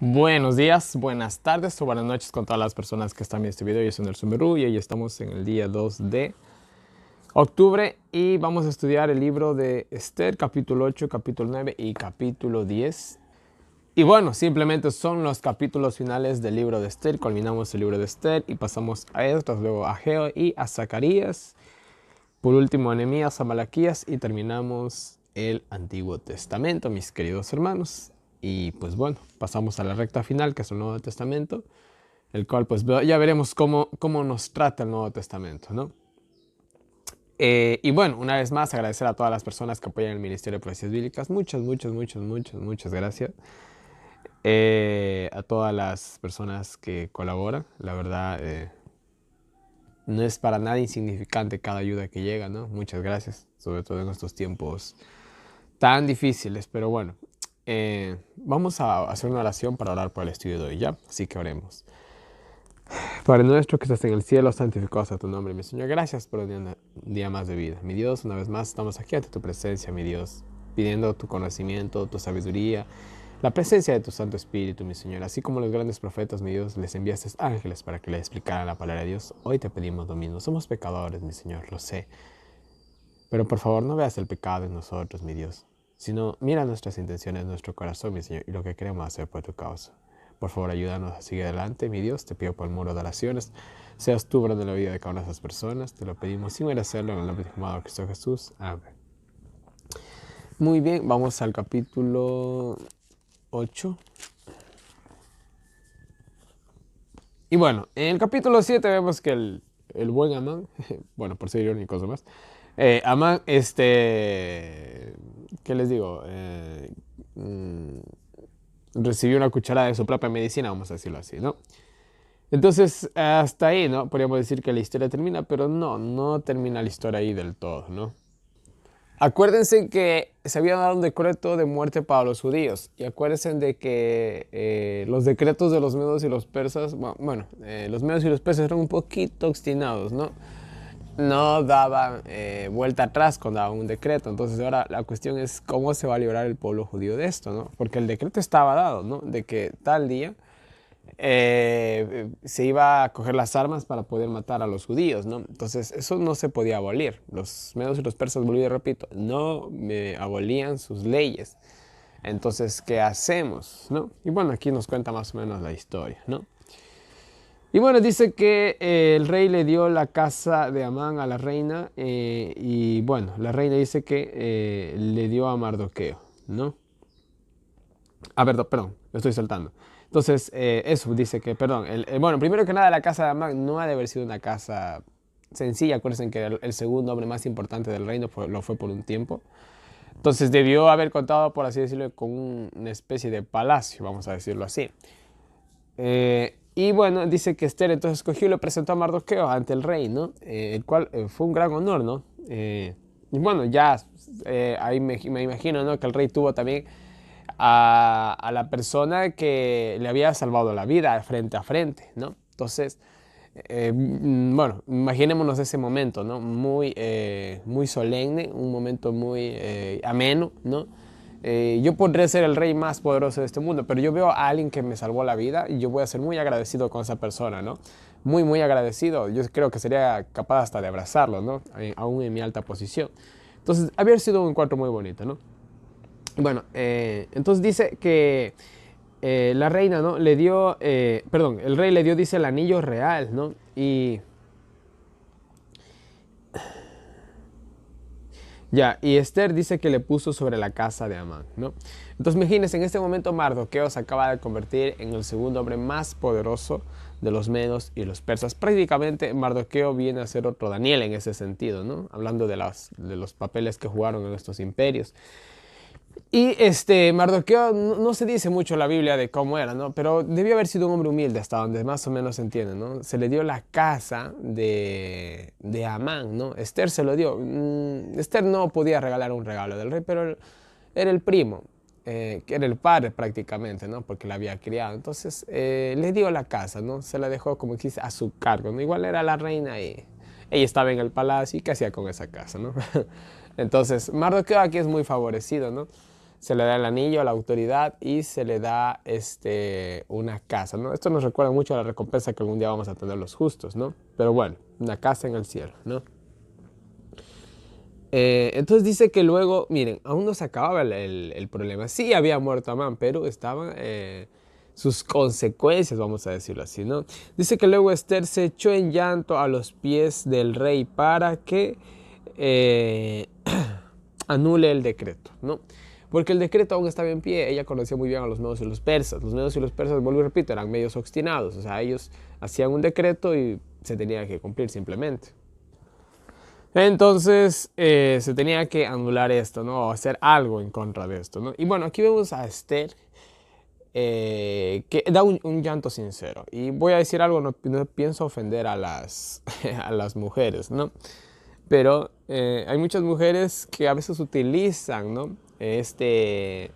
Buenos días, buenas tardes o buenas noches con todas las personas que están viendo este video. Yo soy Nelson Berú y hoy estamos en el día 2 de octubre y vamos a estudiar el libro de Esther, capítulo 8, capítulo 9 y capítulo 10. Y bueno, simplemente son los capítulos finales del libro de Esther. Culminamos el libro de Esther y pasamos a Esdras, luego a Ageo y a Zacarías. Por último a Nehemías, a Malaquías y terminamos el Antiguo Testamento, mis queridos hermanos. Y pues bueno, pasamos a la recta final, que es el Nuevo Testamento, el cual pues ya veremos cómo nos trata el Nuevo Testamento, ¿no? Y bueno, una vez más agradecer a todas las personas que apoyan el Ministerio de Profecías Bíblicas. Muchas gracias. A todas las personas que colaboran. La verdad, no es para nada insignificante cada ayuda que llega, ¿no? Muchas gracias, sobre todo en estos tiempos tan difíciles, pero bueno. Vamos a hacer una oración para orar por el estudio de hoy, ¿ya? Así que oremos. Padre nuestro que estás en el cielo, santificado sea tu nombre, mi Señor. Gracias por un día más de vida. Mi Dios, una vez más estamos aquí ante tu presencia, mi Dios, pidiendo tu conocimiento, tu sabiduría, la presencia de tu Santo Espíritu, mi Señor. Así como los grandes profetas, mi Dios, les enviaste ángeles para que les explicaran la palabra de Dios. Hoy te pedimos lo mismo. Somos pecadores, mi Señor, lo sé. Pero por favor, no veas el pecado en nosotros, mi Dios, sino mira nuestras intenciones, nuestro corazón, mi Señor, y lo que queremos hacer por tu causa. Por favor, ayúdanos a seguir adelante, mi Dios. Te pido por el muro de oraciones. Seas tú obrando en la vida de cada una de esas personas. Te lo pedimos sin merecerlo en el nombre de tu amado Cristo Jesús. Amén. Muy bien, vamos al capítulo 8. Y bueno, en el capítulo 7 vemos que el buen Amán, bueno, por ser irónicos nomás, Amán, ¿qué les digo? Recibió una cucharada de su propia medicina, vamos a decirlo así, ¿no? Entonces, hasta ahí, ¿no? Podríamos decir que la historia termina, pero no termina la historia ahí del todo, ¿no? Acuérdense que se había dado un decreto de muerte para los judíos. Y acuérdense de que los decretos de los medos y los persas, bueno, los medos y los persas eran un poquito obstinados, ¿no? No daban vuelta atrás cuando daban un decreto. Entonces ahora la cuestión es cómo se va a librar el pueblo judío de esto, ¿no? Porque el decreto estaba dado, ¿no? De que tal día se iba a coger las armas para poder matar a los judíos, ¿no? Entonces eso no se podía abolir. Los medos y los persas, volví y repito, no abolían sus leyes. Entonces, ¿qué hacemos, no? Y bueno, aquí nos cuenta más o menos la historia, ¿no? Y bueno, dice que el rey le dio la casa de Amán a la reina y bueno, la reina dice que le dio a Mardoqueo, ¿no? Ah, perdón, lo estoy saltando. Entonces, eso dice que, perdón, bueno, primero que nada, la casa de Amán no ha de haber sido una casa sencilla. Acuérdense que el segundo hombre más importante del reino lo fue por un tiempo. Entonces, debió haber contado, por así decirlo, con una especie de palacio, vamos a decirlo así. Y bueno, dice que Esther entonces cogió y lo presentó a Mardoqueo ante el rey, ¿no? El cual fue un gran honor, ¿no? Y bueno, ya ahí me imagino, ¿no? Que el rey tuvo también a la persona que le había salvado la vida frente a frente, ¿no? Entonces, bueno, imaginémonos ese momento, ¿no? Muy solemne, un momento muy ameno, ¿no? Yo podré ser el rey más poderoso de este mundo, pero yo veo a alguien que me salvó la vida y yo voy a ser muy agradecido con esa persona, ¿no? Muy agradecido. Yo creo que sería capaz hasta de abrazarlo, ¿no? Aún en mi alta posición. Entonces, había sido un encuentro muy bonito, ¿no? Bueno, entonces dice que la reina, ¿no? Le dio, perdón, el rey le dio, dice, el anillo real, ¿no? Y ya, y Esther dice que le puso sobre la casa de Amán, ¿no? Entonces imagínense, en este momento Mardoqueo se acaba de convertir en el segundo hombre más poderoso de los medos y los persas. Prácticamente Mardoqueo viene a ser otro Daniel en ese sentido, ¿no? Hablando de los papeles que jugaron en estos imperios. Y Mardoqueo no se dice mucho en la Biblia de cómo era, ¿no? Pero debió haber sido un hombre humilde hasta donde más o menos se entiende, ¿no? Se le dio la casa de Amán, ¿no? Esther se lo dio. Esther no podía regalar un regalo del rey, pero era el primo, que era el padre prácticamente, ¿no? Porque la había criado. Entonces le dio la casa, ¿no? Se la dejó como que a su cargo, ¿no? Igual era la reina y ella estaba en el palacio y qué hacía con esa casa, ¿no? Entonces Mardoqueo aquí es muy favorecido, ¿no? se le da el anillo a la autoridad y se le da una casa, ¿no? Esto nos recuerda mucho a la recompensa que algún día vamos a tener los justos, ¿no? Pero bueno, una casa en el cielo, ¿no? Entonces dice que luego, miren, aún no se acababa el problema. Sí había muerto Amán, pero estaban sus consecuencias, vamos a decirlo así, ¿no? Dice que luego Esther se echó en llanto a los pies del rey para que anule el decreto, ¿no? Porque el decreto aún estaba en pie. Ella conocía muy bien a los medos y los persas. Los medos y los persas, vuelvo y repito, eran medios obstinados. O sea, ellos hacían un decreto y se tenía que cumplir simplemente. Entonces se tenía que anular esto, ¿no? O hacer algo en contra de esto, ¿no? Y bueno, aquí vemos a Esther que da un llanto sincero. Y voy a decir algo, no pienso ofender a las, a las mujeres, ¿no? Pero hay muchas mujeres que a veces utilizan, ¿no? Este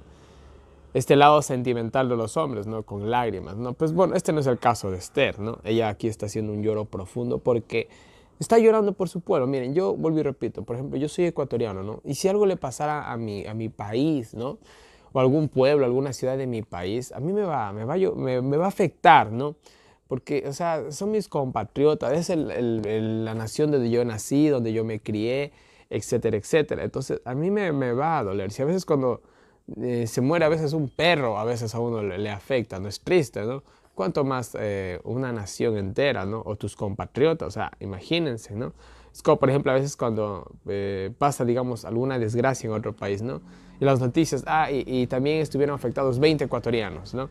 lado sentimental de los hombres, ¿no? Con lágrimas, ¿no? Pues bueno, este no es el caso de Esther, ¿no? Ella aquí está haciendo un lloro profundo porque está llorando por su pueblo. Miren, yo vuelvo y repito, por ejemplo, yo soy ecuatoriano, ¿no? Y si algo le pasara a mi país, ¿no? O a algún pueblo, alguna ciudad de mi país, a mí me va a afectar, ¿no? Porque, o sea, son mis compatriotas, es la nación donde yo nací, donde yo me crié, etcétera, etcétera. Entonces, a mí me va a doler. Si a veces cuando se muere a veces un perro, a veces a uno le afecta, ¿no? Es triste, ¿no? Cuanto más una nación entera, ¿no? O tus compatriotas, o sea, imagínense, ¿no? Es como, por ejemplo, a veces cuando pasa, digamos, alguna desgracia en otro país, ¿no? Y las noticias, y también estuvieron afectados 20 ecuatorianos, ¿no?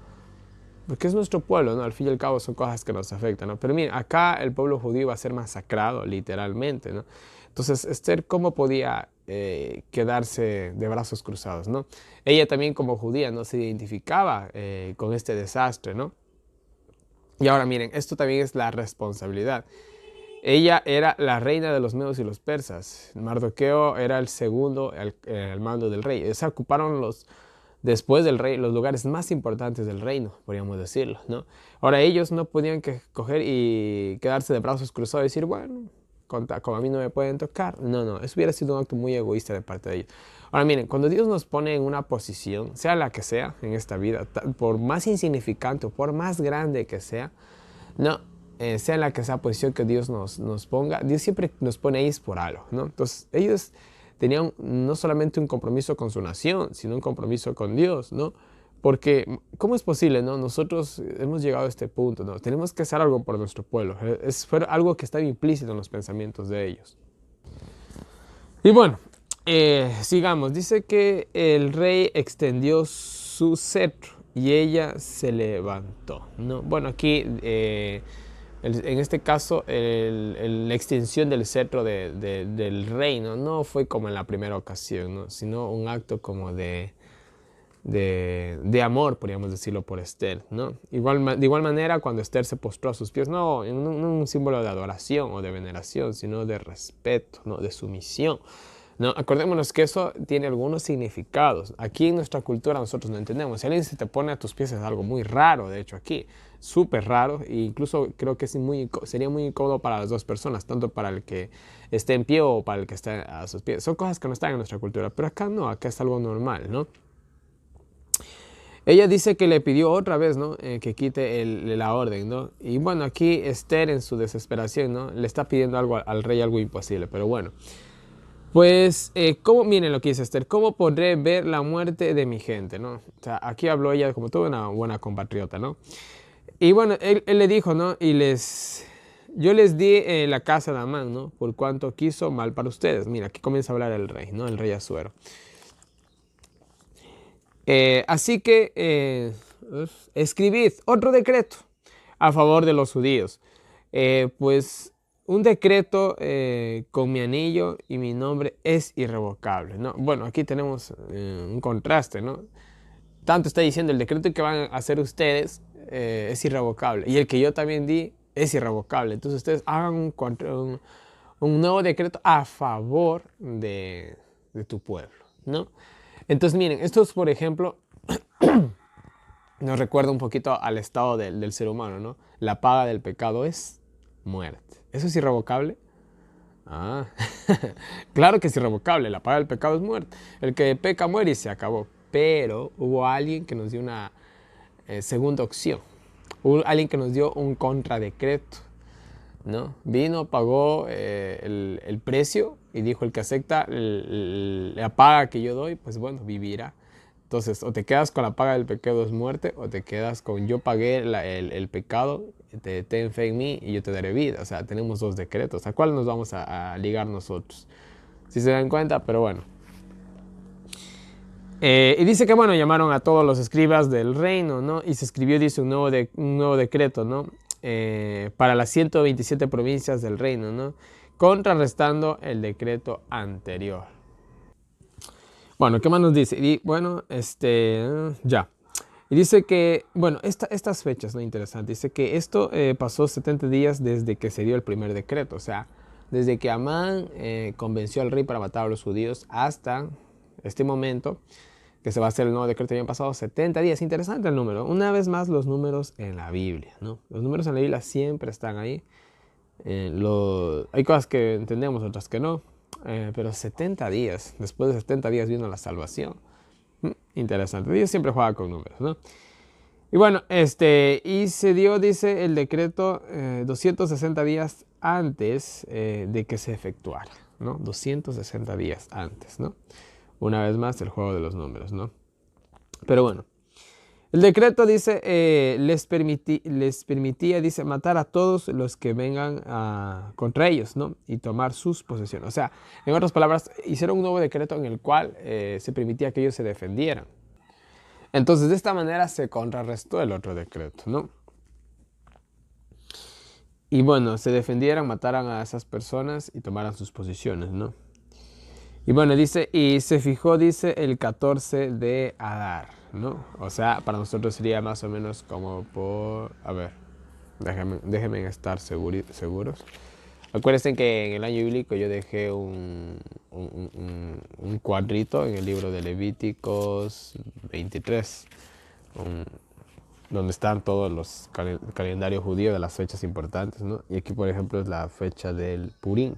Porque es nuestro pueblo, ¿no? Al fin y al cabo son cosas que nos afectan, ¿no? Pero miren, acá el pueblo judío va a ser masacrado, literalmente, ¿no? Entonces, Esther, ¿cómo podía quedarse de brazos cruzados, ¿no? Ella también como judía, ¿no? Se identificaba con este desastre, ¿no? Y ahora miren, esto también es la responsabilidad. Ella era la reina de los medos y los persas. Mardoqueo era el segundo al mando del rey. Se ocuparon después del rey, los lugares más importantes del reino, podríamos decirlo, ¿no? Ahora ellos no podían coger y quedarse de brazos cruzados y decir, bueno, como a mí no me pueden tocar. No, no, eso hubiera sido un acto muy egoísta de parte de ellos. Ahora miren, cuando Dios nos pone en una posición, sea la que sea en esta vida, por más insignificante o por más grande que sea, no, sea en la que sea posición que Dios nos ponga, Dios siempre nos pone ahí por algo, ¿no? Entonces ellos tenían no solamente un compromiso con su nación, sino un compromiso con Dios, ¿no? Porque, ¿cómo es posible, no? Nosotros hemos llegado a este punto, ¿no? Tenemos que hacer algo por nuestro pueblo. Fue algo que estaba implícito en los pensamientos de ellos. Y bueno, sigamos. Dice que el rey extendió su cetro y ella se levantó, ¿no? Bueno, aquí, en este caso, la extensión del cetro del reino no fue como en la primera ocasión, ¿no? Sino un acto como de amor, podríamos decirlo, por Esther, ¿no? De igual manera, cuando Esther se postró a sus pies, no en un símbolo de adoración o de veneración, sino de respeto, ¿no? De sumisión, ¿no? Acordémonos que eso tiene algunos significados. Aquí en nuestra cultura nosotros no entendemos. Si alguien se te pone a tus pies es algo muy raro, de hecho aquí, súper raro, e incluso creo que sería muy incómodo para las dos personas, tanto para el que esté en pie o para el que esté a sus pies. Son cosas que no están en nuestra cultura, pero acá no, acá es algo normal, ¿no? Ella dice que le pidió otra vez, ¿no? Que quite la orden, ¿no? Y bueno, aquí Esther en su desesperación, ¿no? Le está pidiendo algo al rey, algo imposible, pero bueno. Pues, miren lo que dice Esther, ¿cómo podré ver la muerte de mi gente, ¿no? O sea, aquí habló ella como toda una buena compatriota, ¿no? Y bueno, él le dijo, ¿no? Yo les di la casa de Amán, ¿no? Por cuanto quiso mal para ustedes. Mira, aquí comienza a hablar el rey, ¿no? El rey Asuero. Así que escribid otro decreto a favor de los judíos. Pues un decreto con mi anillo y mi nombre es irrevocable, ¿no? Bueno, aquí tenemos un contraste, ¿no? Tanto está diciendo el decreto que van a hacer ustedes es irrevocable y el que yo también di es irrevocable. Entonces ustedes hagan un nuevo decreto a favor de tu pueblo, ¿no? Entonces, miren, esto es, por ejemplo, nos recuerda un poquito al estado del ser humano, ¿no? La paga del pecado es muerte. ¿Eso es irrevocable? Ah, claro que es irrevocable. La paga del pecado es muerte. El que peca muere y se acabó. pero hubo alguien que nos dio una segunda opción. Hubo alguien que nos dio un contradecreto, ¿no? Vino, pagó el precio y dijo: el que acepta la paga que yo doy, pues bueno, vivirá. Entonces, o te quedas con la paga del pecado es muerte, o te quedas con yo pagué el pecado, ten fe en mí y yo te daré vida. O sea, tenemos dos decretos. ¿A cuál nos vamos a ligar nosotros? Si se dan cuenta, pero bueno. Y dice que, bueno, llamaron a todos los escribas del reino, ¿no? Y se escribió, dice, un nuevo decreto, ¿no? Para las 127 provincias del reino, ¿no? Contrarrestando el decreto anterior. Bueno, ¿qué más nos dice? Y bueno, ya. Y dice que, bueno, estas fechas, ¿no? Interesante. Dice que esto pasó 70 días desde que se dio el primer decreto. O sea, desde que Amán convenció al rey para matar a los judíos hasta este momento, que se va a hacer el nuevo decreto. Habían pasado 70 días. Interesante el número. Una vez más, los números en la Biblia, ¿no? Los números en la Biblia siempre están ahí. Hay cosas que entendemos, otras que no. Pero 70 días, después de 70 días vino la salvación. Interesante. Dios siempre juega con números, ¿no? Y bueno, y se dio, dice, el decreto 260 días antes de que se efectuara, ¿no? 260 días antes, ¿no? Una vez más, el juego de los números, ¿no? Pero bueno, el decreto, dice, les permitía, dice, matar a todos los que vengan contra ellos, ¿no? Y tomar sus posesiones. O sea, en otras palabras, hicieron un nuevo decreto en el cual se permitía que ellos se defendieran. Entonces, de esta manera se contrarrestó el otro decreto, ¿no? Y bueno, se defendieran, mataran a esas personas y tomaran sus posiciones, ¿no? Y bueno, dice, y se fijó, dice, el 14 de Adar, ¿no? O sea, para nosotros sería más o menos como por... A ver, déjenme estar seguros. Acuérdense que en el año bíblico yo dejé un cuadrito en el libro de Levíticos 23, donde están todos los calendarios judíos de las fechas importantes, ¿no? Y aquí, por ejemplo, es la fecha del Purim,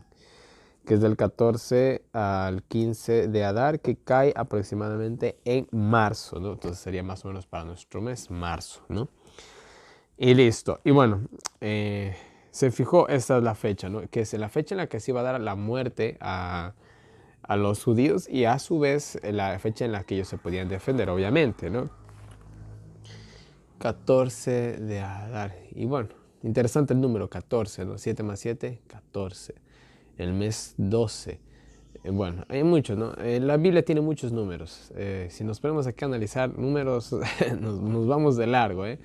que es del 14 al 15 de Adar, que cae aproximadamente en marzo, ¿no? Entonces sería más o menos para nuestro mes, marzo, ¿no? Y listo. Y bueno, se fijó, esta es la fecha, ¿no? Que es la fecha en la que se iba a dar la muerte a los judíos y a su vez la fecha en la que ellos se podían defender, obviamente, ¿no? 14 de Adar. Y bueno, interesante el número 14, ¿no? 7 más 7, 14. El mes 12. Bueno, hay muchos, ¿no? La Biblia tiene muchos números. Si nos ponemos aquí a analizar números, nos vamos de largo, ¿eh?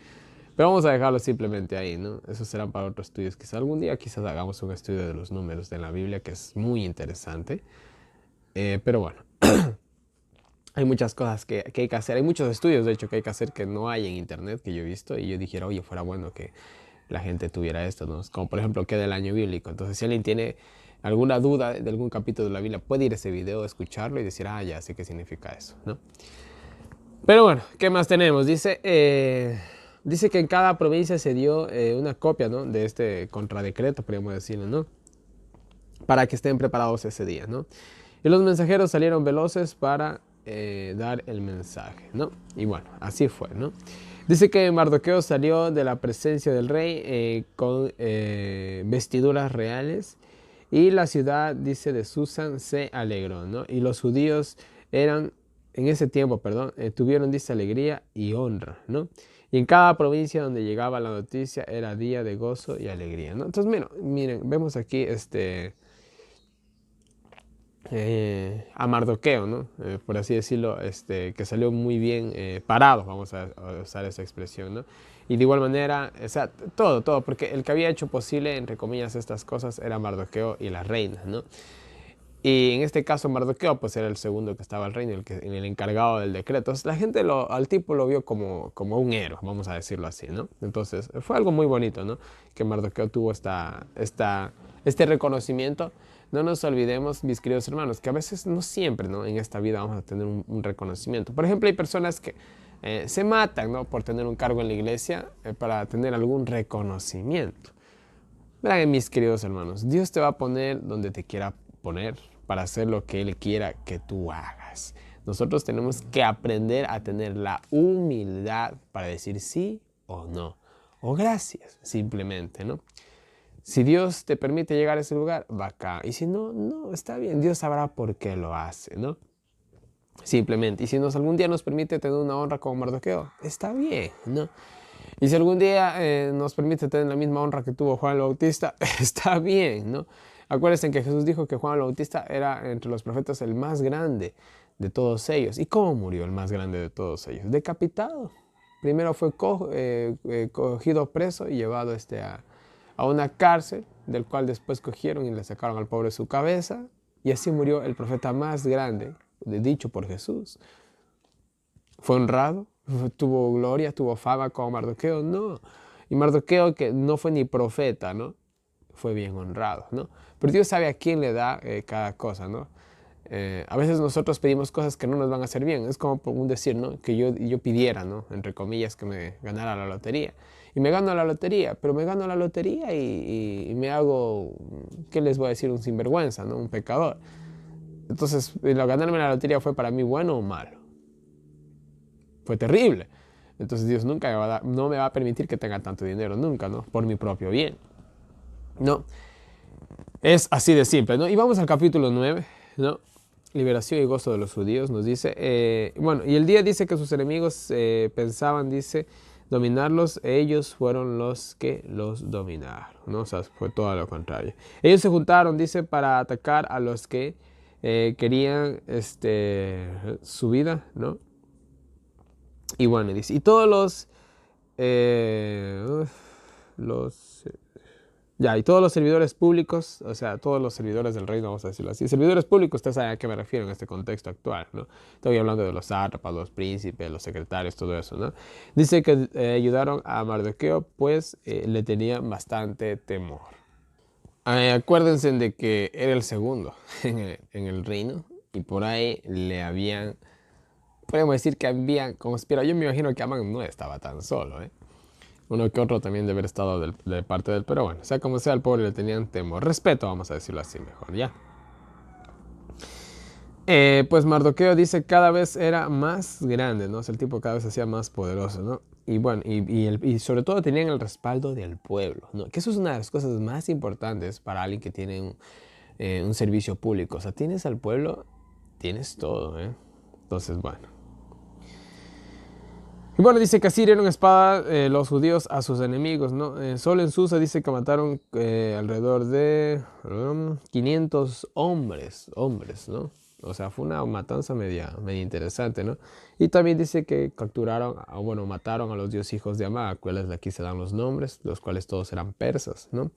Pero vamos a dejarlo simplemente ahí, ¿no? Eso será para otros estudios. Quizás algún día hagamos un estudio de los números de la Biblia, que es muy interesante. Pero bueno, hay muchas cosas que hay que hacer. Hay muchos estudios, de hecho, que hay que hacer que no hay en internet, que yo he visto. Y yo dijera, oye, fuera bueno que la gente tuviera esto, ¿no? Como por ejemplo, ¿qué del año bíblico? Entonces, si alguien tiene alguna duda de algún capítulo de la Biblia, puede ir a ese video, escucharlo y decir, ah, ya sé qué significa eso, ¿no? Pero bueno, ¿qué más tenemos? Dice que en cada provincia se dio una copia, ¿no? De este contradecreto, podríamos decirlo, ¿no? Para que estén preparados ese día, ¿no? Y los mensajeros salieron veloces para dar el mensaje, ¿no? Y bueno, así fue, ¿no? Dice que Mardoqueo salió de la presencia del rey con vestiduras reales y la ciudad, dice, de Susan se alegró, ¿no? Y los judíos en ese tiempo, tuvieron, dice, alegría y honra, ¿no? Y en cada provincia donde llegaba la noticia era día de gozo y alegría, ¿no? Entonces, miren, vemos aquí a Mardoqueo, ¿no? Por así decirlo, que salió muy bien parado, vamos a usar esa expresión, ¿no? Y de igual manera, o sea, todo, porque el que había hecho posible, entre comillas, estas cosas era Mardoqueo y la reina, ¿no? Y en este caso Mardoqueo pues era el segundo que estaba al reino, el encargado del decreto. Entonces, la gente al tipo lo vio como un héroe, vamos a decirlo así, ¿no? Entonces fue algo muy bonito, ¿no? Que Mardoqueo tuvo este reconocimiento. No nos olvidemos, mis queridos hermanos, que a veces, no siempre, ¿no? En esta vida vamos a tener un reconocimiento. Por ejemplo, hay personas que se matan, ¿no? Por tener un cargo en la iglesia para tener algún reconocimiento. Verán, mis queridos hermanos, Dios te va a poner donde te quiera poner para hacer lo que Él quiera que tú hagas. Nosotros tenemos que aprender a tener la humildad para decir sí o no, o gracias, simplemente, ¿no? Si Dios te permite llegar a ese lugar, va acá. Y si no, no, está bien. Dios sabrá por qué lo hace, ¿no? Simplemente. Y si algún día nos permite tener una honra como Mardoqueo, está bien, ¿no? Y si algún día nos permite tener la misma honra que tuvo Juan el Bautista, está bien, ¿no? Acuérdense que Jesús dijo que Juan el Bautista era entre los profetas el más grande de todos ellos. ¿Y cómo murió el más grande de todos ellos? Decapitado. Primero fue cogido preso y llevado a una cárcel, del cual después cogieron y le sacaron al pobre su cabeza. Y así murió el profeta más grande, dicho por Jesús. ¿Fue honrado? ¿Tuvo gloria? ¿Tuvo fama como Mardoqueo? No. Y Mardoqueo, que no fue ni profeta, ¿no? Fue bien honrado, ¿no? Pero Dios sabe a quién le da cada cosa, ¿no? A veces nosotros pedimos cosas que no nos van a hacer bien. Es como por un decir, ¿no? Que yo pidiera, ¿no? Entre comillas, que me ganara la lotería. Y me gano la lotería, pero me gano la lotería y me hago, ¿qué les voy a decir? Un sinvergüenza, ¿no? Un pecador. Entonces, ganarme la lotería fue para mí bueno o malo. Fue terrible. Entonces Dios nunca no me va a permitir que tenga tanto dinero, nunca, ¿no? Por mi propio bien. No. Es así de simple, ¿no? Y vamos al capítulo 9, ¿no? Liberación y gozo de los judíos, nos dice. Bueno, y el día dice que sus enemigos pensaban, dice, dominarlos. Ellos fueron los que los dominaron, ¿no? O sea, fue todo lo contrario. Ellos se juntaron, dice, para atacar a los que querían su vida, ¿no? Y bueno, dice, y todos y todos los servidores públicos, o sea, todos los servidores del reino, vamos a decirlo así. Servidores públicos, ustedes saben a qué me refiero en este contexto actual, ¿no? Estoy hablando de los sátrapas, los príncipes, los secretarios, todo eso, ¿no? Dice que ayudaron a Mardoqueo, pues le tenían bastante temor. Acuérdense de que era el segundo en el reino y por ahí podemos decir que habían conspirado. Yo me imagino que Amán no estaba tan solo, ¿eh? Uno que otro también debe haber estado de parte de él, pero bueno, sea como sea, al pobre le tenían temor. Respeto, vamos a decirlo así mejor, ¿ya? Pues Mardoqueo dice cada vez era más grande, ¿no? O sea, el tipo cada vez se hacía más poderoso, ¿no? Y bueno, y sobre todo tenían el respaldo del pueblo, ¿no? Que eso es una de las cosas más importantes para alguien que tiene un servicio público. O sea, tienes al pueblo, tienes todo, ¿eh? Entonces, bueno. Y bueno, dice que así hirieron espada los judíos a sus enemigos, ¿no? Solo en Susa dice que mataron alrededor de 500 hombres, ¿no? O sea, fue una matanza media interesante, ¿no? Y también dice que mataron a los 10 hijos de Amá, a cuales aquí se dan los nombres, los cuales todos eran persas, ¿no?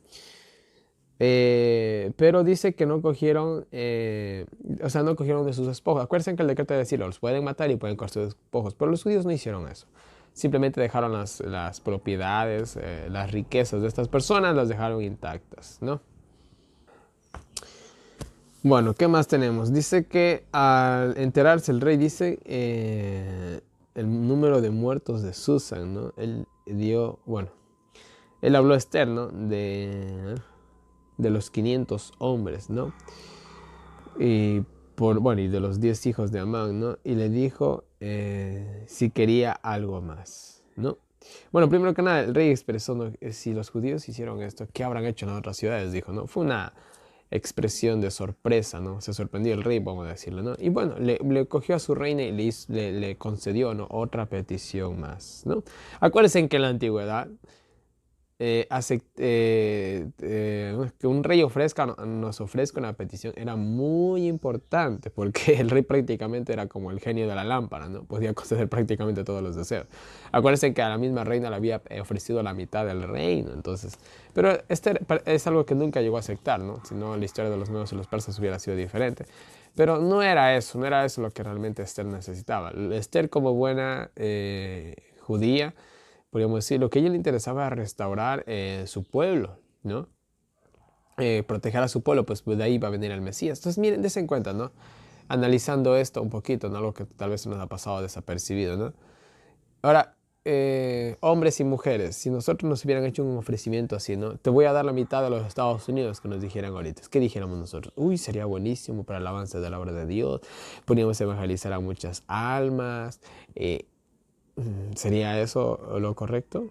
Pero dice que no cogieron, no cogieron de sus despojos. Acuérdense que el decreto de decir, los pueden matar y pueden coger sus despojos, pero los judíos no hicieron eso. Simplemente dejaron las propiedades, las riquezas de estas personas, las dejaron intactas, ¿no? Bueno, ¿qué más tenemos? Dice que al enterarse el rey, dice el número de muertos de Susan, ¿no? Él habló a Esther, ¿no? De los 500 hombres, ¿no? Y de los 10 hijos de Amán, ¿no? Y le dijo si quería algo más, ¿no? Bueno, primero que nada, el rey expresó, ¿no? Si los judíos hicieron esto, ¿qué habrán hecho en otras ciudades? Dijo, ¿no? Fue una expresión de sorpresa, ¿no? Se sorprendió el rey, vamos a decirlo, ¿no? Y bueno, le cogió a su reina y le concedió, ¿no? Otra petición más, ¿no? Acuérdense que en la antigüedad que un rey nos ofrezca una petición era muy importante porque el rey prácticamente era como el genio de la lámpara, ¿no? Podía conceder prácticamente todos los deseos. Acuérdense que a la misma reina le había ofrecido la mitad del reino, entonces, pero este es algo que nunca llegó a aceptar, ¿no? Si no, la historia de los medos y los persas hubiera sido diferente. Pero no era eso lo que realmente Esther necesitaba. Esther, como buena judía, podríamos decir, lo que a ella le interesaba era restaurar su pueblo, ¿no? Proteger a su pueblo, pues de ahí va a venir el Mesías. Entonces, miren, dense en cuenta, ¿no? Analizando esto un poquito, ¿no? Algo que tal vez nos ha pasado desapercibido, ¿no? Ahora, hombres y mujeres, si nosotros nos hubieran hecho un ofrecimiento así, ¿no? Te voy a dar la mitad de los Estados Unidos, que nos dijeran ahorita. ¿Qué dijéramos nosotros? Uy, sería buenísimo para el avance de la obra de Dios. Podríamos evangelizar a muchas almas. ¿Sería eso lo correcto?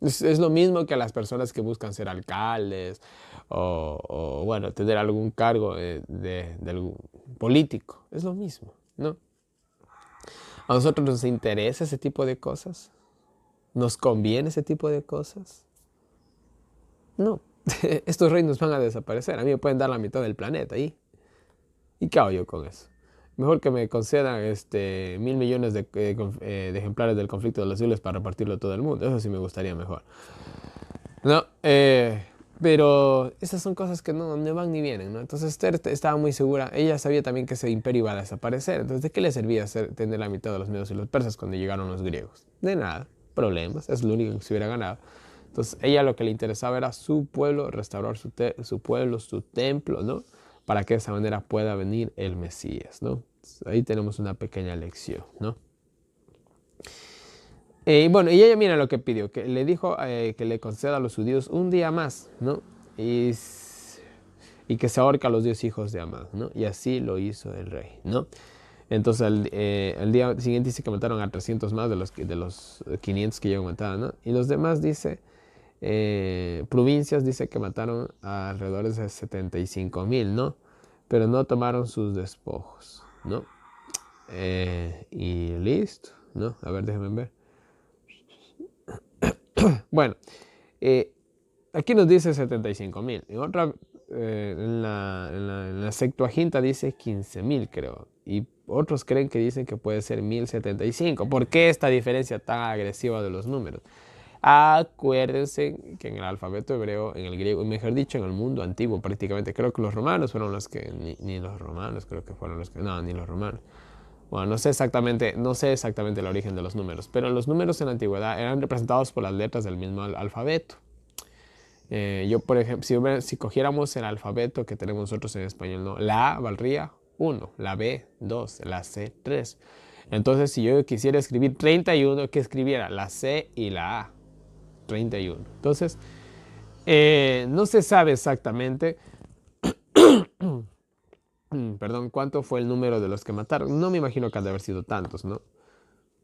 Es lo mismo que las personas que buscan ser alcaldes bueno, tener algún cargo de algún político. Es lo mismo, ¿no? ¿A nosotros nos interesa ese tipo de cosas? ¿Nos conviene ese tipo de cosas? No. Estos reinos van a desaparecer. A mí me pueden dar la mitad del planeta ahí. ¿Y qué hago yo con eso? Mejor que me concedan 1.000 millones de ejemplares del conflicto de los siglos para repartirlo a todo el mundo. Eso sí me gustaría mejor. No, pero esas son cosas que no van ni vienen, ¿no? Entonces Esther estaba muy segura. Ella sabía también que ese imperio iba a desaparecer. Entonces, ¿de qué le servía tener la mitad de los medos y los persas cuando llegaron los griegos? De nada, problemas. Es lo único que se hubiera ganado. Entonces, ella lo que le interesaba era su pueblo, restaurar su pueblo, su templo, ¿no? Para que de esa manera pueda venir el Mesías, ¿no? Entonces, ahí tenemos una pequeña lección, ¿no? Bueno, y ella mira lo que pidió, que le dijo que le conceda a los judíos un día más, ¿no? Y que se ahorca a los 10 hijos de Amán, ¿no? Y así lo hizo el rey, ¿no? Entonces al día siguiente dice que mataron a 300 más de los 500 que ya aumentaban, ¿no? Y los demás dice, provincias dice que mataron a alrededor de 75,000, ¿no? Pero no tomaron sus despojos, ¿no? Y listo, ¿no? A ver, déjenme ver. Bueno, aquí nos dice 75,000. En otra, en la Septuaginta dice 15,000, creo. Y otros creen que dicen que puede ser 1.075. ¿Por qué esta diferencia tan agresiva de los números? Acuérdense que en el alfabeto hebreo, en el griego, mejor dicho, en el mundo antiguo prácticamente, creo que los romanos fueron los que, ni los romanos creo que fueron los que, no, ni los romanos. Bueno, no sé exactamente el origen de los números, pero los números en la antigüedad eran representados por las letras del mismo alfabeto. Yo, por ejemplo, si cogiéramos el alfabeto que tenemos nosotros en español, ¿no? La A valdría 1, la B 2, la C 3. Entonces, si yo quisiera escribir 31, ¿qué escribiera? La C y la A. 31. Entonces, no se sabe exactamente perdón, cuánto fue el número de los que mataron. No me imagino que han de haber sido tantos, ¿no?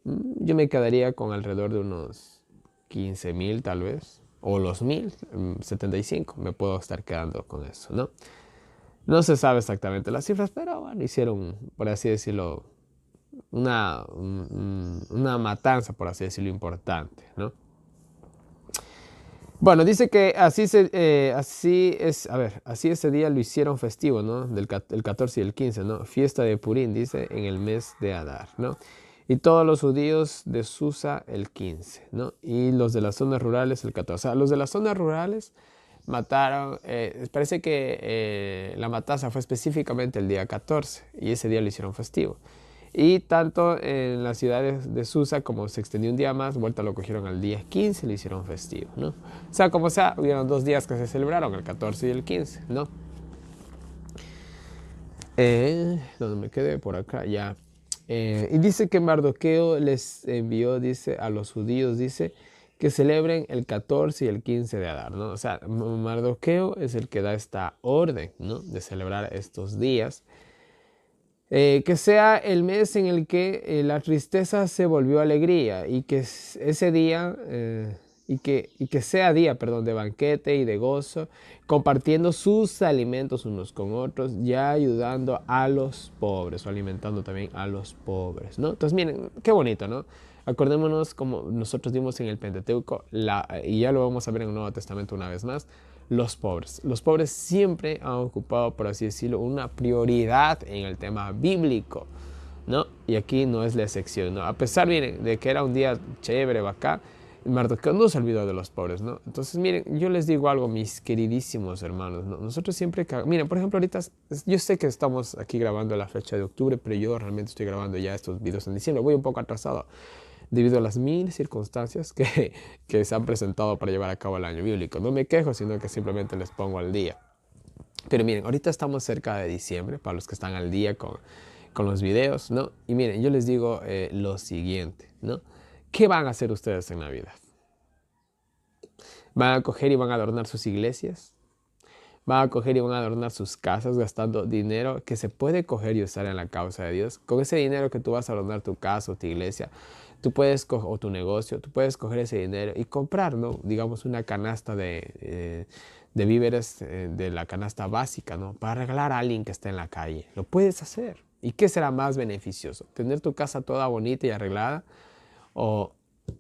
Yo me quedaría con alrededor de unos 15,000 tal vez, o los 1.075, me puedo estar quedando con eso, ¿no? No se sabe exactamente las cifras, pero bueno, hicieron, por así decirlo, una matanza, por así decirlo, importante, ¿no? Bueno, dice que así ese día lo hicieron festivo, ¿no? El 14 y el 15, ¿no? Fiesta de Purín, dice, en el mes de Adar, ¿no? Y todos los judíos de Susa el 15, ¿no? Y los de las zonas rurales el 14. O sea, los de las zonas rurales mataron, parece que la matanza fue específicamente el día 14 y ese día lo hicieron festivo. Y tanto en las ciudades de Susa, como se extendió un día más, vuelta lo cogieron al día 15 y lo hicieron festivo, ¿no? O sea, como sea, hubieron 2 días que se celebraron, el 14 y el 15, ¿no? ¿Dónde me quedé? Por acá, ya. Y dice que Mardoqueo les envió, dice, a los judíos, dice, que celebren el 14 y el 15 de Adar, ¿no? O sea, Mardoqueo es el que da esta orden, ¿no? De celebrar estos días. Que sea el mes en el que la tristeza se volvió alegría y que ese día, y que sea día, perdón, de banquete y de gozo, compartiendo sus alimentos unos con otros, ya ayudando a los pobres o alimentando también a los pobres, ¿no? Entonces, miren, qué bonito, ¿no? Acordémonos como nosotros dimos en el Pentateuco, y ya lo vamos a ver en el Nuevo Testamento una vez más, los pobres. Los pobres siempre han ocupado, por así decirlo, una prioridad en el tema bíblico, ¿no? Y aquí no es la excepción, ¿no? A pesar, miren, de que era un día chévere, bacán, Mardoqueo no se olvidó de los pobres, ¿no? Entonces, miren, yo les digo algo, mis queridísimos hermanos, ¿no? Nosotros siempre, miren, por ejemplo, ahorita, yo sé que estamos aquí grabando la fecha de octubre, pero yo realmente estoy grabando ya estos videos en diciembre, voy un poco atrasado debido a las 1.000 circunstancias que se han presentado para llevar a cabo el año bíblico. No me quejo, sino que simplemente les pongo al día. Pero miren, ahorita estamos cerca de diciembre, para los que están al día con los videos, ¿no? Y miren, yo les digo lo siguiente, ¿no? ¿Qué van a hacer ustedes en Navidad? ¿Van a coger y van a adornar sus iglesias? ¿Van a coger y van a adornar sus casas gastando dinero que se puede coger y usar en la causa de Dios? Con ese dinero que tú vas a adornar tu casa o tu iglesia, tú puedes o tu negocio, tú puedes coger ese dinero y comprar, ¿no? Digamos, una canasta de víveres de la canasta básica, ¿no? Para regalar a alguien que esté en la calle. Lo puedes hacer. ¿Y qué será más beneficioso? ¿Tener tu casa toda bonita y arreglada o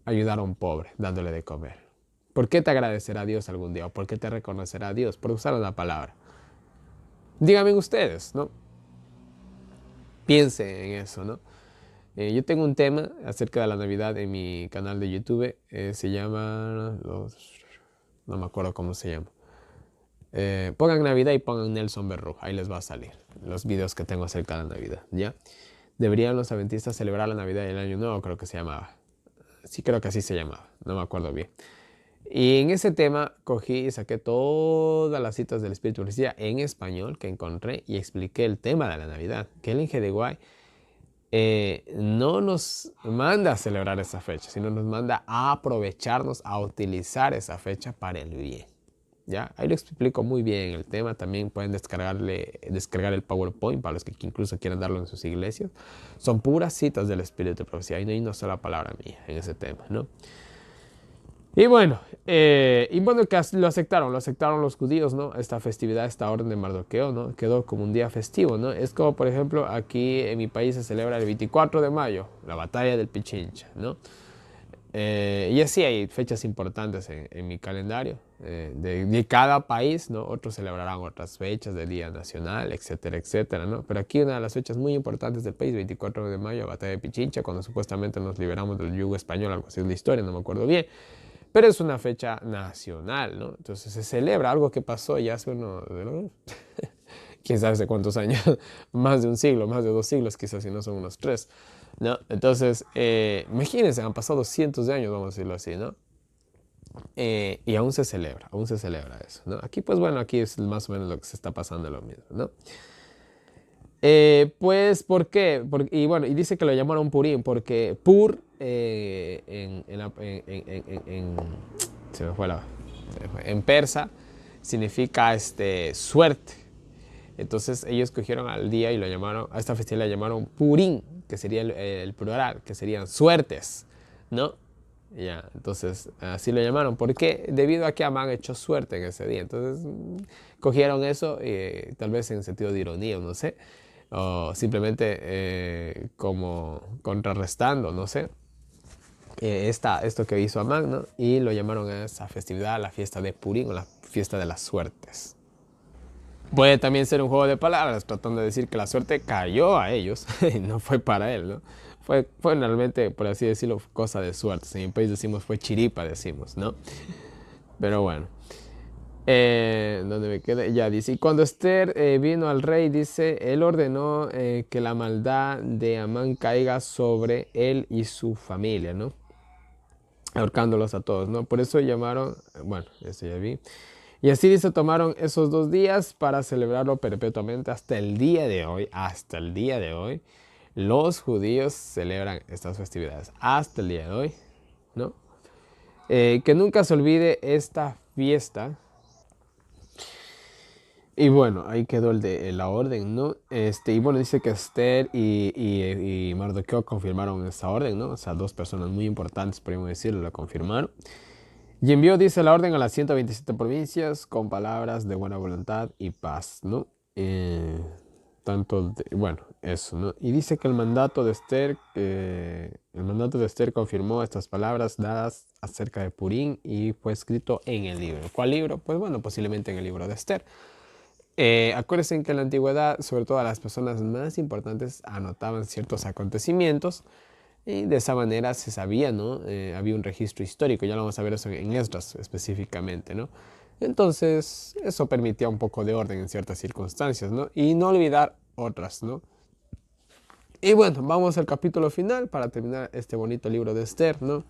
ayudar a un pobre dándole de comer? ¿Por qué te agradecerá Dios algún día? ¿O por qué te reconocerá Dios? Por usar una palabra. Díganme ustedes, ¿no? Piensen en eso, ¿no? Yo tengo un tema acerca de la Navidad en mi canal de YouTube. Se llama... no me acuerdo cómo se llama. Pongan Navidad y pongan Nelson Berrujo. Ahí les va a salir los videos que tengo acerca de la Navidad, ¿ya? Deberían los adventistas celebrar la Navidad y el Año Nuevo, creo que se llamaba. Sí, creo que así se llamaba. No me acuerdo bien. Y en ese tema cogí y saqué todas las citas del Espíritu de Profecía en español que encontré y expliqué el tema de la Navidad. Que el Inge de Guay no nos manda a celebrar esa fecha, sino nos manda a aprovecharnos, a utilizar esa fecha para el bien. ¿Ya? Ahí lo explico muy bien el tema. También pueden descargar el PowerPoint para los que incluso quieran darlo en sus iglesias. Son puras citas del Espíritu de Profecía y no hay una sola palabra mía en ese tema, ¿no? Y bueno, que lo aceptaron los judíos, ¿no? Esta festividad, esta orden de Mardoqueo, ¿no? Quedó como un día festivo, ¿no? Es como, por ejemplo, aquí en mi país se celebra el 24 de mayo, la batalla del Pichincha, ¿no? Y así hay fechas importantes en mi calendario de cada país, ¿no? Otros celebrarán otras fechas de Día Nacional, etcétera, etcétera, ¿no? Pero aquí una de las fechas muy importantes del país, 24 de mayo, batalla de Pichincha, cuando supuestamente nos liberamos del yugo español, algo así es la historia, no me acuerdo bien. Pero es una fecha nacional, ¿no? Entonces se celebra algo que pasó ya hace quién sabe hace cuántos años, más de un siglo, más de 2 siglos, quizás si no son unos 3, ¿no? Entonces, imagínense, han pasado cientos de años, vamos a decirlo así, ¿no? Y aún se celebra eso, ¿no? Aquí, pues bueno, aquí es más o menos lo que se está pasando lo mismo, ¿no? Pues, ¿por qué? Y bueno, y dice que lo llamaron Purim, porque Pur, se me fue en persa, significa suerte. Entonces ellos cogieron al día y lo llamaron, a esta festividad la llamaron Purim, que sería el plural, que serían suertes, ¿no? Ya, entonces así lo llamaron, porque debido a que han hecho suerte en ese día. Entonces cogieron eso, tal vez en sentido de ironía, no sé, o simplemente como contrarrestando, no sé, esto que hizo Amán, ¿no? Y lo llamaron a esa festividad la fiesta de Purim o la fiesta de las suertes. Puede también ser un juego de palabras, tratando de decir que la suerte cayó a ellos y no fue para él, ¿no? Fue realmente, por así decirlo, cosa de suerte. En mi país decimos fue chiripa, decimos, ¿no? Pero bueno. ¿Dónde me quedé? Ya dice, y cuando Esther vino al rey, dice, él ordenó que la maldad de Amán caiga sobre él y su familia, ¿no? Ahorcándolos a todos, ¿no? Por eso llamaron, bueno, eso ya vi. Y así dice, tomaron esos 2 días para celebrarlo perpetuamente hasta el día de hoy. Hasta el día de hoy, los judíos celebran estas festividades. Hasta el día de hoy, ¿no? Que nunca se olvide esta fiesta. Y bueno, ahí quedó la orden, ¿no? Y bueno, dice que Esther y Mardoqueo confirmaron esa orden, ¿no? O sea, 2 personas muy importantes, podríamos decirlo, la confirmaron. Y envió, dice, la orden a las 127 provincias con palabras de buena voluntad y paz, ¿no? Bueno, eso, ¿no? Y dice que el mandato de Esther confirmó estas palabras dadas acerca de Purim y fue escrito en el libro. ¿Cuál libro? Pues bueno, posiblemente en el libro de Esther. Acuérdense que en la antigüedad, sobre todo las personas más importantes anotaban ciertos acontecimientos y de esa manera se sabía, ¿no? Había un registro histórico, ya lo vamos a ver eso en Esdras específicamente, ¿no? Entonces, eso permitía un poco de orden en ciertas circunstancias, ¿no? Y no olvidar otras, ¿no? Y bueno, vamos al capítulo final para terminar este bonito libro de Esther, ¿no?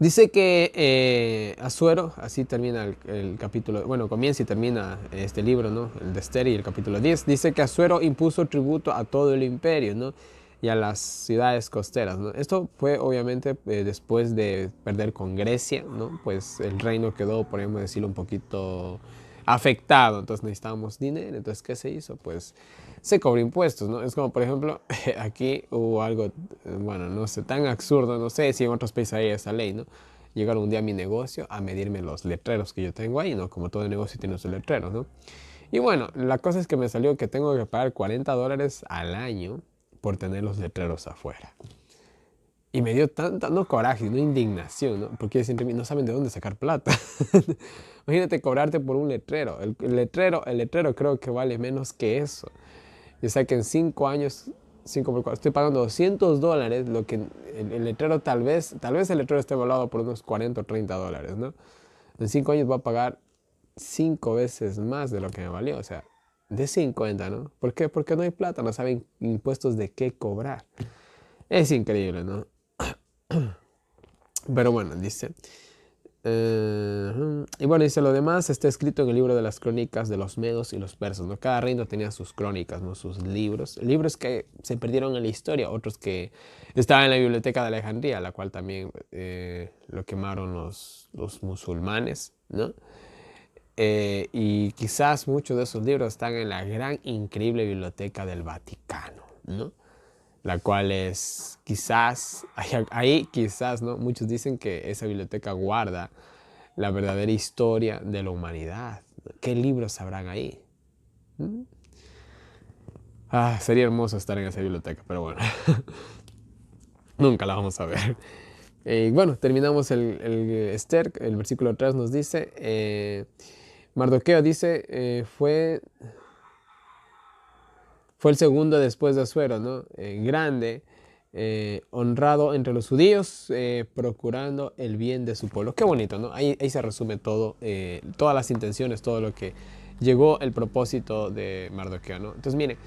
Dice que Asuero, así termina el capítulo, bueno, comienza y termina este libro, ¿no? El de Esther y el capítulo 10. Dice que Asuero impuso tributo a todo el imperio, ¿no? Y a las ciudades costeras, ¿no? Esto fue obviamente después de perder con Grecia, ¿no? Pues el reino quedó, podríamos decirlo, un poquito afectado, entonces necesitábamos dinero. Entonces, ¿qué se hizo? Pues se cobró impuestos, ¿no? Es como, por ejemplo, aquí hubo algo, bueno, no sé, tan absurdo, no sé si en otros países hay esa ley, ¿no? Llegaron un día a mi negocio a medirme los letreros que yo tengo ahí, ¿no? Como todo negocio tiene sus letreros, ¿no? Y bueno, la cosa es que me salió que tengo que pagar $40 al año por tener los letreros afuera. Y me dio tanta, no coraje, no indignación, ¿no? Porque siempre no saben de dónde sacar plata. Imagínate cobrarte por un letrero. El letrero creo que vale menos que eso. Y o sea que en 5 años, 5 por 4, estoy pagando $200, lo que el letrero tal vez el letrero esté evaluado por unos 40 o $30, ¿no? En 5 años va a pagar 5 veces más de lo que me valió, o sea, de 50, ¿no? ¿Por qué? Porque no hay plata, no saben impuestos de qué cobrar. Es increíble, ¿no? Pero bueno, dice. Y bueno, dice lo demás está escrito en el libro de las crónicas de los medos y los persas, ¿no? Cada reino tenía sus crónicas, ¿no? Sus libros que se perdieron en la historia, otros que estaban en la biblioteca de Alejandría, la cual también lo quemaron los musulmanes, ¿no? Y quizás muchos de esos libros están en la gran, increíble biblioteca del Vaticano, ¿no? La cual es quizás, ahí quizás, ¿no? Muchos dicen que esa biblioteca guarda la verdadera historia de la humanidad. ¿Qué libros habrán ahí? ¿Mm? Sería hermoso estar en esa biblioteca, pero bueno, nunca la vamos a ver. Bueno, terminamos el Esther, el versículo 3 nos dice, Mardoqueo dice, fue el segundo después de Asuero, ¿no? Grande, honrado entre los judíos, procurando el bien de su pueblo. Qué bonito, ¿no? Ahí se resume todo, todas las intenciones, todo lo que llegó el propósito de Mardoqueo, ¿no? Entonces, miren,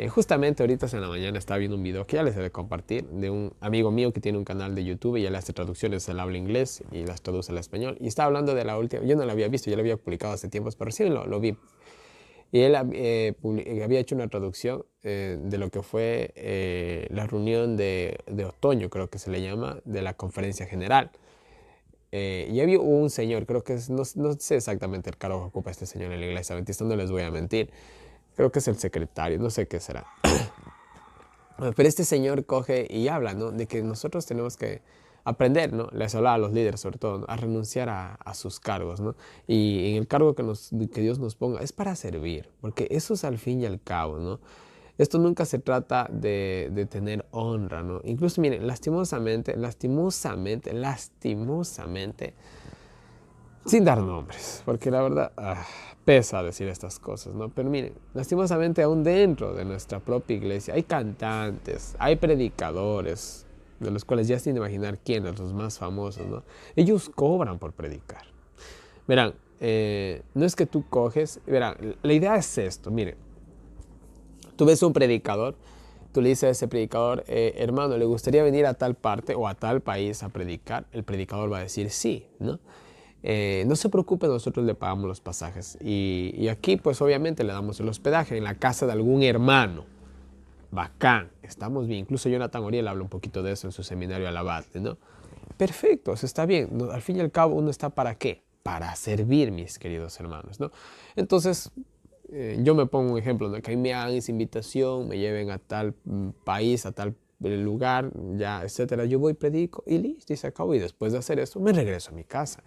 justamente ahorita en la mañana estaba viendo un video que ya les he de compartir de un amigo mío que tiene un canal de YouTube y él hace traducciones, él habla inglés y las traduce al español. Y estaba hablando de la última, yo no la había visto, ya la había publicado hace tiempos, pero recién lo vi. Y él había hecho una traducción de lo que fue la reunión de otoño, creo que se le llama, de la conferencia general. Y había un señor, creo que no sé exactamente el cargo que ocupa este señor en la iglesia adventista, no les voy a mentir. Creo que es el secretario, no sé qué será. Pero este señor coge y habla, ¿no? De que nosotros tenemos que aprender, ¿no? Les habla a los líderes, sobre todo, ¿no? A renunciar a sus cargos, ¿no? Y en el cargo que Dios nos ponga es para servir, porque eso es al fin y al cabo, ¿no? Esto nunca se trata de tener honra, ¿no? Incluso, miren, lastimosamente, sin dar nombres, porque la verdad pesa decir estas cosas, ¿no? Pero miren, lastimosamente aún dentro de nuestra propia iglesia hay cantantes, hay predicadores, de los cuales ya sin imaginar quiénes, los más famosos, ¿no? Ellos cobran por predicar. Verán, no es que tú coges, verán, la idea es esto, miren, tú ves un predicador, tú le dices a ese predicador, hermano, ¿le gustaría venir a tal parte o a tal país a predicar? El predicador va a decir sí, ¿no? No se preocupe, nosotros le pagamos los pasajes. Y aquí, pues obviamente le damos el hospedaje en la casa de algún hermano. Bacán, estamos bien. Incluso Jonathan Oriel habla un poquito de eso en su seminario Alabate, ¿no? Perfecto, eso está bien. No, al fin y al cabo, uno está ¿para qué? Para servir, mis queridos hermanos, ¿no? Entonces, yo me pongo un ejemplo, ¿no? Que a mí me hagan esa invitación, me lleven a tal país, a tal lugar, ya, etcétera. Yo voy, predico y listo, y se acabó. Y después de hacer eso, me regreso a mi casa.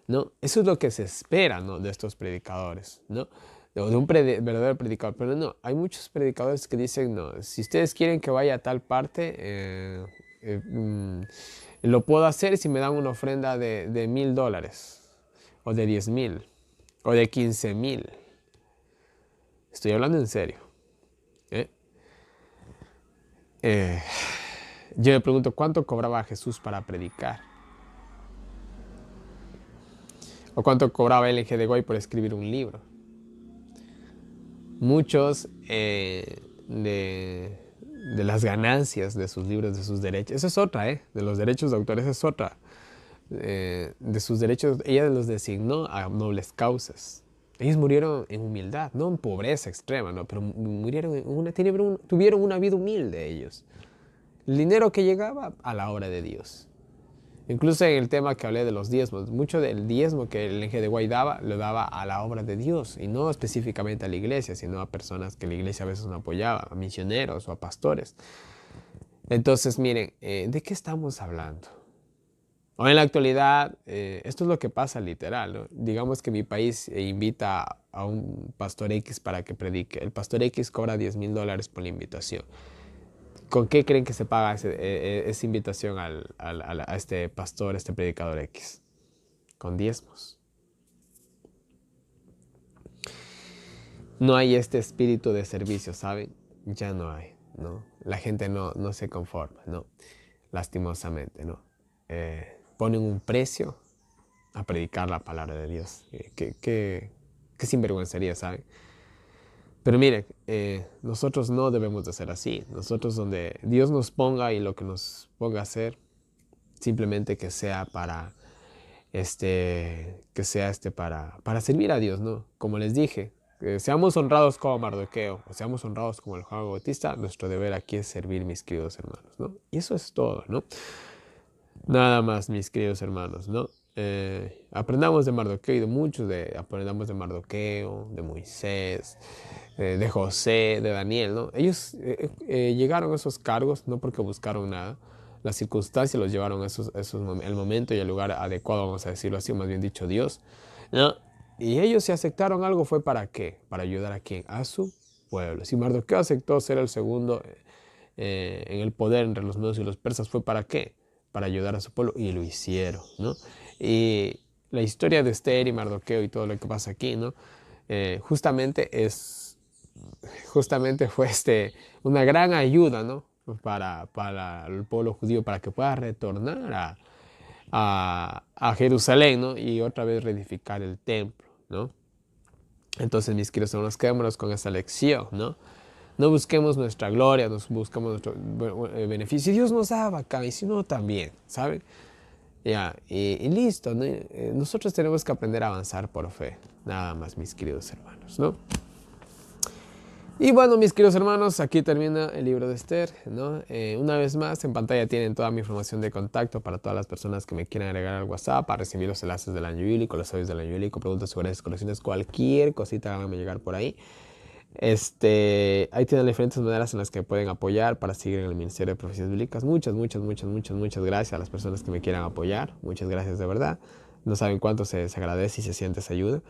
¿No? Eso es lo que se espera, ¿no? De estos predicadores, ¿no? De un verdadero predicador. Pero no, hay muchos predicadores que dicen, no, si ustedes quieren que vaya a tal parte, lo puedo hacer si me dan una ofrenda de $1,000, o de 10,000, o de 15,000. Estoy hablando en serio. ¿eh? Yo me pregunto, ¿cuánto cobraba Jesús para predicar? ¿O cuánto cobraba LG de Goy por escribir un libro? Muchos de las ganancias de sus libros, de sus derechos, esa es otra, de los derechos de autor, esa es otra. de sus derechos, ella los designó a nobles causas. Ellos murieron en humildad, no en pobreza extrema, ¿no? Pero murieron tuvieron una vida humilde ellos. El dinero que llegaba a la obra de Dios. Incluso en el tema que hablé de los diezmos, mucho del diezmo que el NGDY daba, lo daba a la obra de Dios, y no específicamente a la iglesia, sino a personas que la iglesia a veces no apoyaba, a misioneros o a pastores. Entonces, miren, ¿de qué estamos hablando? Hoy en la actualidad, esto es lo que pasa literal, ¿no? Digamos que mi país invita a un pastor X para que predique. El pastor X cobra $10,000 por la invitación. ¿Con qué creen que se paga esa invitación a este pastor, a este predicador X? Con diezmos. No hay este espíritu de servicio, ¿saben? Ya no hay, ¿no? La gente no se conforma, ¿no? Lastimosamente, ¿no? Ponen un precio a predicar la palabra de Dios. Qué sinvergüencería, ¿saben? Pero miren, nosotros no debemos de ser así. Nosotros donde Dios nos ponga y lo que nos ponga a hacer, simplemente que sea para servir a Dios, ¿no? Como les dije, seamos honrados como Mardoqueo, o seamos honrados como el Juan Bautista, nuestro deber aquí es servir, mis queridos hermanos, ¿no? Y eso es todo, ¿no? Nada más, mis queridos hermanos, ¿no? Aprendamos de Mardoqueo y de muchos, aprendamos de Mardoqueo, de Moisés, de José, de Daniel, ¿no? Ellos llegaron a esos cargos no porque buscaron nada, las circunstancias los llevaron a el momento y el lugar adecuado, vamos a decirlo así, más bien dicho Dios, ¿no? Y ellos si aceptaron algo fue ¿para qué? Para ayudar a quién, a su pueblo. Si Mardoqueo aceptó ser el segundo en el poder entre los medos y los persas, ¿fue para qué? Para ayudar a su pueblo, y lo hicieron, ¿no? Y la historia de Esther y Mardoqueo y todo lo que pasa aquí, ¿no? Justamente fue una gran ayuda, ¿no? Para el pueblo judío, para que pueda retornar a Jerusalén, ¿no? Y otra vez reedificar el templo, ¿no? Entonces, mis queridos hermanos, quedémonos con esta lección, ¿no? No busquemos nuestra gloria, nos buscamos nuestro beneficio. Dios nos da bacán, y si no, también, ¿saben? Ya, y listo, ¿no? Nosotros tenemos que aprender a avanzar por fe, nada más, mis queridos hermanos, ¿no? Y bueno, mis queridos hermanos, aquí termina el libro de Esther, ¿no? Una vez más, en pantalla tienen toda mi información de contacto para todas las personas que me quieran agregar al WhatsApp, para recibir los enlaces del año bíblico, los audios del año bíblico, preguntas, sugerencias, colecciones, cualquier cosita, háganme llegar por ahí. Ahí tienen diferentes maneras en las que pueden apoyar para seguir en el Ministerio de Profecías Bíblicas. Muchas gracias a las personas que me quieran apoyar. Muchas gracias de verdad. No saben cuánto se agradece y se siente esa ayuda.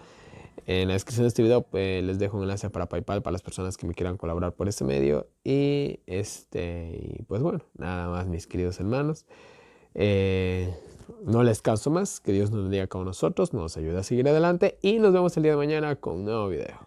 En la descripción de este video les dejo un enlace para PayPal para las personas que me quieran colaborar por este medio. Y pues bueno, nada más, mis queridos hermanos. No les canso más. Que Dios nos bendiga con nosotros, nos ayude a seguir adelante y nos vemos el día de mañana con un nuevo video.